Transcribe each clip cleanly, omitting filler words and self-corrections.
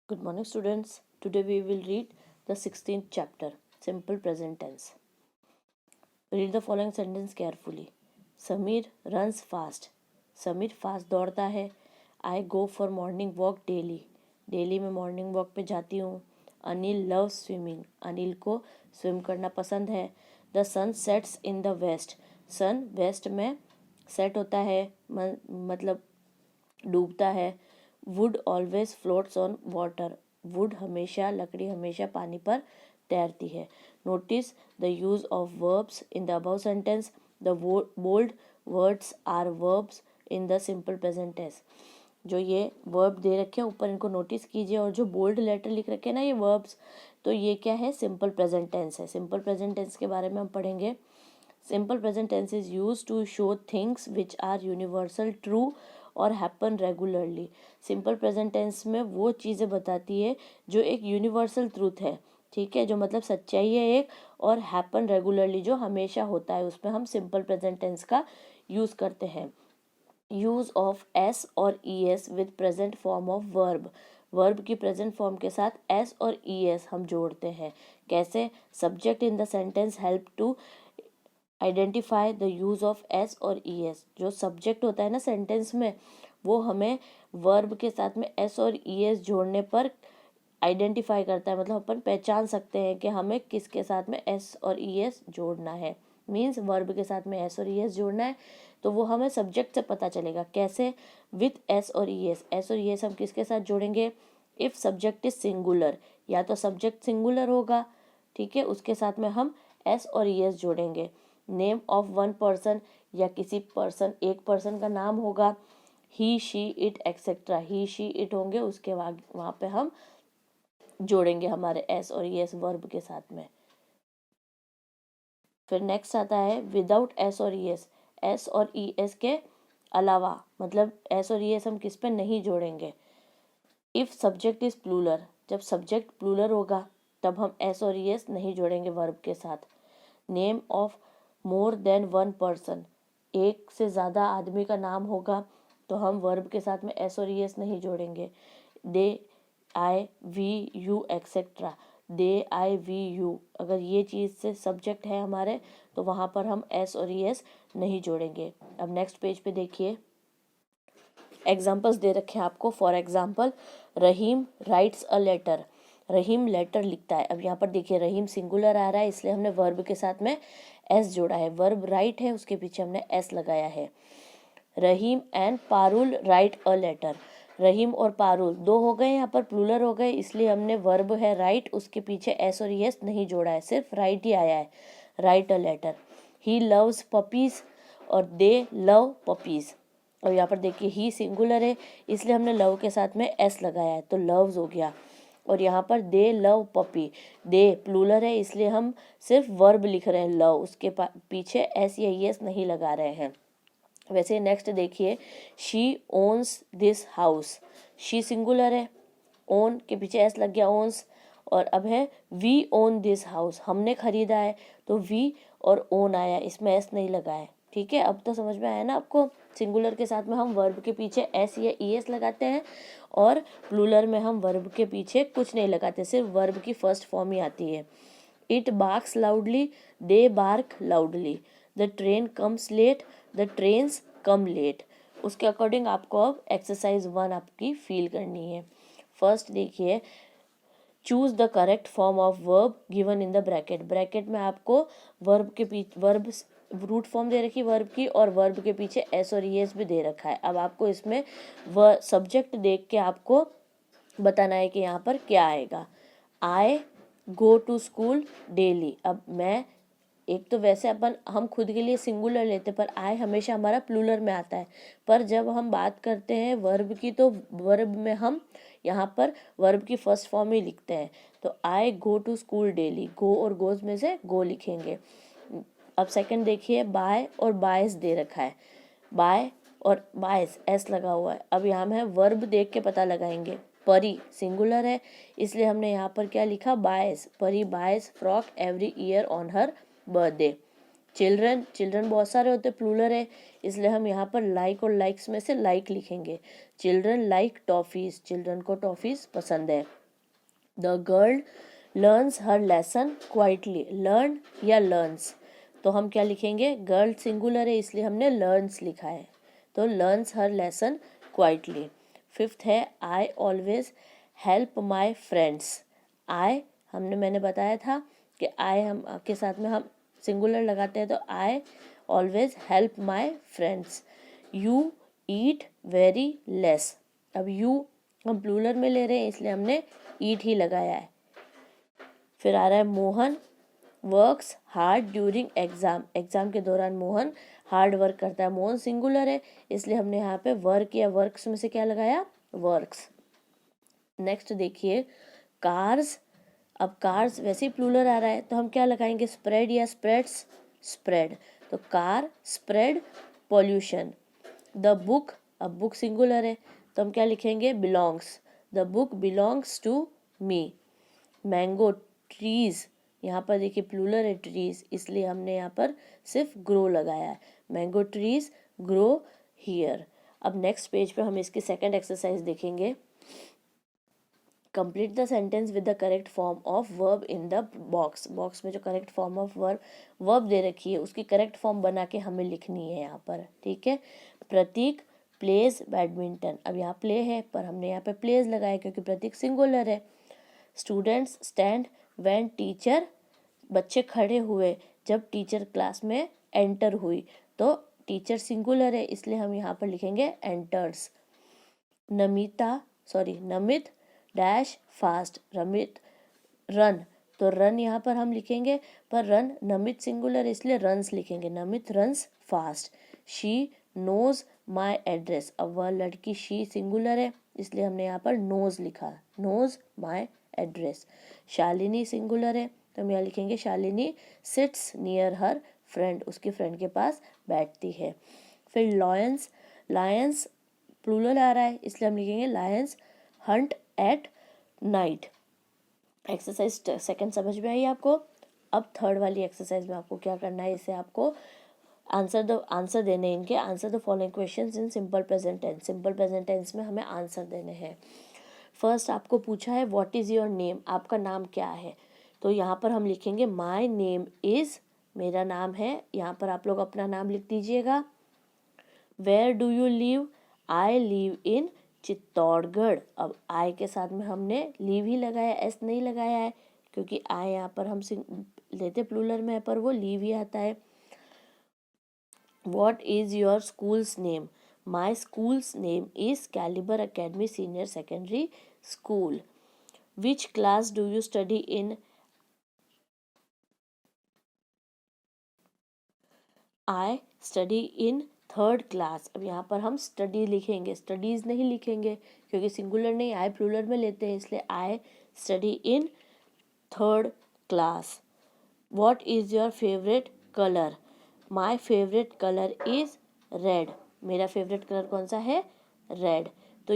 Good morning, students. Today we will read the 16th chapter, Simple Present Tense. Read the following sentence carefully. Samir runs fast. Sameer fast दौड़ता है. I go for morning walk daily. Daily मैं morning walk पे जाती हूँ. Anil loves swimming. Anil को swim करना पसंद है. The sun sets in the west. Sun west में सेट होता है, मतलब डूबता है. Wood always floats on water. Wood हमेशा, लकड़ी हमेशा पानी पर तैरती है. Notice the use of verbs in the above sentence. The bold words are verbs in the simple present tense. जो ये वर्ब दे रखे हैं ऊपर, इनको नोटिस कीजिए. और जो बोल्ड लेटर लिख रखे हैं ना, ये वर्ब्स, तो ये क्या है? सिंपल प्रेजेंट टेंस है. सिंपल प्रेजेंट टेंस के बारे में हम पढ़ेंगे. Simple present tense is use to show things which are universal, true और happen regularly. Simple present tense में वो चीज़ें बताती है जो एक यूनिवर्सल ट्रूथ है, ठीक है, जो मतलब सच्चाई है एक, और हैपन रेगुलरली जो हमेशा होता है, उसमें हम सिंपल प्रेजेंट टेंस का यूज़ करते हैं. यूज़ ऑफ एस और E S with present form of verb. Verb की प्रेजेंट फॉर्म के साथ एस और ई एस हम जोड़ते हैं. कैसे? Subject in the sentence help to identify the use of s और ई एस. जो सब्जेक्ट होता है ना सेंटेंस में, वो हमें वर्ब के साथ में एस और ई एस जोड़ने पर आइडेंटिफाई करता है. मतलब अपन पहचान सकते हैं कि हमें किसके साथ में एस और ई एस जोड़ना है. मीन्स वर्ब के साथ में एस और ई एस जोड़ना है, तो वो हमें सब्जेक्ट से पता चलेगा. कैसे? विथ एस और ई एस. एस और ई एस हम किसके साथ जोड़ेंगे? इफ़ सब्जेक्ट इज सिंगुलर, या तो सब्जेक्ट सिंगुलर होगा, ठीक है, उसके साथ में हम एस और ई एस जोड़ेंगे. नेम ऑफ वन पर्सन, या किसी पर्सन, एक पर्सन का नाम होगा. He, she, it etcetera. He, she, it होंगे, उसके बाद वहाँ पे हम जोड़ेंगे हमारे एस और ई एस वर्ब के साथ में. फिर नेक्स्ट आता है विदाउट एस और ई एस. एस और ई एस के अलावा, मतलब एस और ई एस हम किस पे नहीं जोड़ेंगे. If subject is plural. जब सब्जेक्ट प्लूरल होगा तब हम एस और ई एस नहीं जोड़ेंगे वर्ब के साथ. Name of more than one person. एक से ज़्यादा आदमी का नाम होगा तो हम वर्ब के साथ में एस और ई एस नहीं जोड़ेंगे. They, I, we, you etcetera. They, I, we, you, अगर ये चीज़ से सब्जेक्ट है हमारे, तो वहाँ पर हम एस और ई एस नहीं जोड़ेंगे. अब नेक्स्ट पेज पे देखिए, एग्जाम्पल्स दे रखे हैं आपको. For example, Rahim writes a letter. Rahim letter लिखता है. अब यहाँ पर देखिए रहीम सिंगुलर आ रहा है, इसलिए हमने वर्ब के साथ में एस जोड़ा है. वर्ब राइट है, उसके पीछे हमने एस लगाया है. Rahim and Parul write a letter. Rahim और पारुल दो हो गए, यहाँ पर प्लूरल हो गए, इसलिए हमने वर्ब है राइट, उसके पीछे एस और एस नहीं जोड़ा है, सिर्फ राइट ही आया है. Write a letter. He loves puppies और दे लव पपीज. और यहाँ पर देखिए ही सिंगुलर है, इसलिए हमने लव के साथ में एस लगाया है, तो लव्स हो गया. और यहाँ पर they love puppy. They plural है, इसलिए हम सिर्फ वर्ब लिख रहे हैं लव, उसके पीछे एस या एस नहीं लगा रहे हैं. वैसे नेक्स्ट देखिए, she owns this house. She singular है, ओन के पीछे एस लग गया, ओन्स. और अब है वी ओन दिस हाउस. हमने खरीदा है, तो वी और ओन आया, इसमें एस नहीं लगा है. ठीक है, अब तो समझ में आया ना आपको. सिंगुलर के साथ में हम वर्ब के पीछे एस या ई एस लगाते हैं, और प्लूरल में हम वर्ब के पीछे कुछ नहीं लगाते, सिर्फ वर्ब की फर्स्ट फॉर्म ही आती है. It barks loudly. They bark loudly. The train comes late. The trains come late. उसके अकॉर्डिंग आपको अब एक्सरसाइज 1 आपकी फील करनी है. फर्स्ट देखिए, choose the correct form of verb given in the bracket. Bracket में आपको वर्ब के पीछे वर्ब रूट फॉर्म दे रखी वर्ब की, और वर्ब के पीछे एस और ई एस भी दे रखा है. अब आपको इसमें सब्जेक्ट देख के आपको बताना है कि यहाँ पर क्या आएगा. आई गो टू स्कूल डेली. अब मैं, एक तो वैसे अपन हम खुद के लिए सिंगुलर लेते, पर आई हमेशा हमारा प्लूरल में आता है. पर जब हम बात करते हैं वर्ब की, तो वर्ब में हम यहाँ पर वर्ब की फर्स्ट फॉर्म ही लिखते हैं. तो आई गो टू स्कूल डेली. गो और गोज में से गो लिखेंगे. अब सेकंड देखिए, बाय और बायस दे रखा है. बाय और बायस एस लगा हुआ है. अब यहाँ में वर्ब देख के पता लगाएंगे. परी सिंगुलर है, इसलिए हमने यहाँ पर क्या लिखा, buys. Pari buys frock every year on her birthday. Children, children बहुत सारे होते, प्लूरल है, इसलिए हम यहाँ पर लाइक और लाइक्स में से लाइक लिखेंगे। चिल्ड्रन लाइक टॉफीज, चिल्ड्रन को टॉफीज पसंद है। The girl learns her lesson quietly, learn या लर्न्स, तो हम क्या लिखेंगे, गर्ल सिंगुलर है इसलिए हमने लर्न्स लिखा है, तो learns her lesson quietly. Fifth है I always help my friends. I मैंने बताया था कि आई हम के साथ में हम सिंगुलर लगाते हैं, तो आई always help my friends. You eat very less, अब यू हम प्लूरल में ले रहे हैं इसलिए हमने ईट ही लगाया है। फिर आ रहा है Mohan works hard during exam, exam के दौरान मोहन हार्ड वर्क करता है। मोहन सिंगुलर है इसलिए हमने यहाँ पे वर्क या वर्क्स में से क्या लगाया, वर्क्स। नेक्स्ट देखिए कार्स, अब कार्स वैसे ही प्लूरल आ रहा है तो हम क्या लगाएंगे, स्प्रेड या स्प्रेड्स, स्प्रेड, तो car spread pollution. The book, अब बुक सिंगुलर है तो हम क्या लिखेंगे, belongs, the book belongs to me. Mango trees, यहाँ पर देखिए प्लूरल है ट्रीज इसलिए हमने यहाँ पर सिर्फ ग्रो लगाया है, मैंगो ट्रीज ग्रो हियर। अब नेक्स्ट पेज पे हम इसकी सेकंड एक्सरसाइज देखेंगे। Complete the sentence with the correct form of verb in the box, box में जो करेक्ट फॉर्म ऑफ वर्ब दे रखी है उसकी करेक्ट फॉर्म बना के हमें लिखनी है यहाँ पर, ठीक है। प्रतीक प्लेज बैडमिंटन, अब यहाँ प्ले है पर हमने यहाँ पे प्लेज लगाया क्योंकि प्रतीक सिंगुलर है। स्टूडेंट्स स्टैंड व्हेन टीचर, बच्चे खड़े हुए जब टीचर क्लास में एंटर हुई, तो टीचर सिंगुलर है इसलिए हम यहाँ पर लिखेंगे enters. Namit dash fast, Ramit run, तो रन यहाँ पर हम लिखेंगे पर रन नमित सिंगुलर इसलिए रन्स लिखेंगे, Namit runs fast. She knows my address, अब वह लड़की शी सिंगुलर है इसलिए हमने यहाँ पर नोज लिखा, knows my address. Shalini singular है तो हम यहाँ लिखेंगे Shalini sits near her friend, उसकी फ्रेंड के पास बैठती है। फिर लॉयंस, लायंस प्लूरल आ रहा है इसलिए हम लिखेंगे Lions Hunt at night. Exercise second समझ में आई आपको। अब थर्ड वाली एक्सरसाइज में आपको क्या करना है, इसे आपको आंसर देने, इनके answer the following questions in simple present tense, simple present tense में हमें आंसर देने हैं। फर्स्ट आपको पूछा है व्हाट इज़ योर नेम, आपका नाम क्या है, तो यहाँ पर हम लिखेंगे माई नेम इज़, मेरा नाम है, यहाँ पर आप लोग अपना नाम लिख दीजिएगा। Where do you live, I live in Chittorgarh, अब आई के साथ में हमने लिव ही लगाया, एस नहीं लगाया है क्योंकि आई यहाँ पर हम लेते प्लूरल में है पर वो लिव ही आता है। What is your school's name, my school's name is Caliber Academy senior secondary school. Which class do you study in, I study in third class, अब यहाँ पर हम स्टडी लिखेंगे, स्टडीज़ नहीं लिखेंगे क्योंकि सिंगुलर नहीं, आई प्लूरल में लेते हैं इसलिए आई study in third class. What is your favourite colour, my favourite colour is red, मेरा फेवरेट कलर कौन सा है, रेड। तो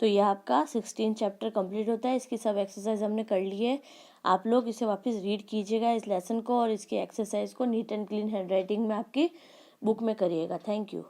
ये आपका 16 चैप्टर कंप्लीट होता है। इसकी सब एक्सरसाइज हमने कर ली है, आप लोग इसे वापस रीड कीजिएगा इस लेसन को और इसकी एक्सरसाइज को neat and clean hand writing में आपकी बुक में करिएगा। Thank you.